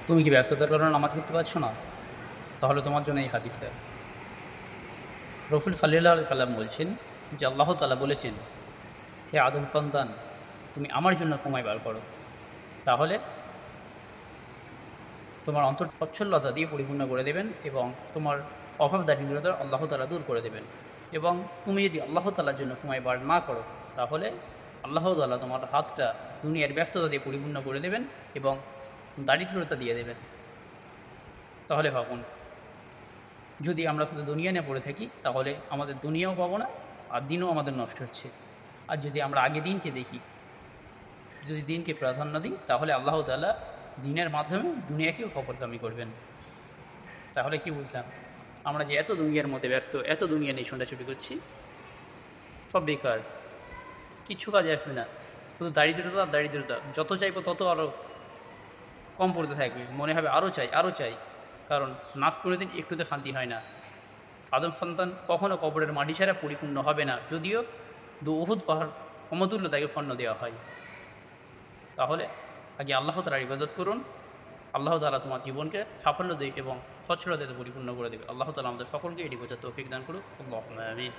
তুমি কি ব্যস্ততার কারণে নামাজ পড়তে পারছো না? তাহলে তোমার জন্য এই হাদিসটা। রসুল সাল্লাল্লাহু আলাইহি সাল্লাম বলছেন যে আল্লাহ তাআলা বলেছেন, হে আদম সন্তান, তুমি আমার জন্য সময় বার করো, তাহলে তোমার অন্তর সচ্ছলতা দিয়ে পরিপূর্ণ করে দেবেন এবং তোমার অভাব দারিদ্রতা আল্লাহ তাআলা দূর করে দেবেন। এবং তুমি যদি আল্লাহ তাআলার জন্য সময় বার না করো, তাহলে আল্লাহ তাআলা তোমার হাতটা দুনিয়ার ব্যস্ততা দিয়ে পরিপূর্ণ করে দেবেন এবং দারিদ্রতা দিয়ে দেবেন। তাহলে ভাবুন, যদি আমরা শুধু দুনিয়া নিয়ে পড়ে থাকি, তাহলে আমাদের দুনিয়াও পাবো না, আর দিনও আমাদের নষ্ট হচ্ছে। আর যদি আমরা আগে দিনকে দেখি, যদি দিনকে প্রাধান্য দিই, তাহলে আল্লাহ তাআলা দিনের মাধ্যমে দুনিয়াকেও সফলকামী করবেন। তাহলে কি বুঝলাম? আমরা যে এত দুনিয়ার মধ্যে ব্যস্ত, এত দুনিয়া নিয়ে ছোটাছুটি করছি, সব বেকার, কিচ্ছু কাজে আসবে না। শুধু দারিদ্রতা আর দারিদ্রতা, যত চাইবো তত আরও কম পড়তে থাকবে, মনে হবে আরও চাই আরও চাই। কারণ নাশ করে দিন একটুতে শান্তি হয় না। আদম সন্তান কখনও কবরের মাটি ছাড়া পরিপূর্ণ হবে না, যদিও উহুদ পাহাড় সমতুল্য তাকে স্বর্ণ দেওয়া হয়। তাহলে আগে আল্লাহ তাআলার ইবাদত করুন, আল্লাহ তাআলা তোমার জীবনকে সাফল্য দেয় এবং সচ্ছলতাতে পরিপূর্ণ করে দেবে। আল্লাহ তাআলা আমাদের সকলকে এটি বোঝার তৌফিক দান করুক। আল্লাহুম্মা আমিন।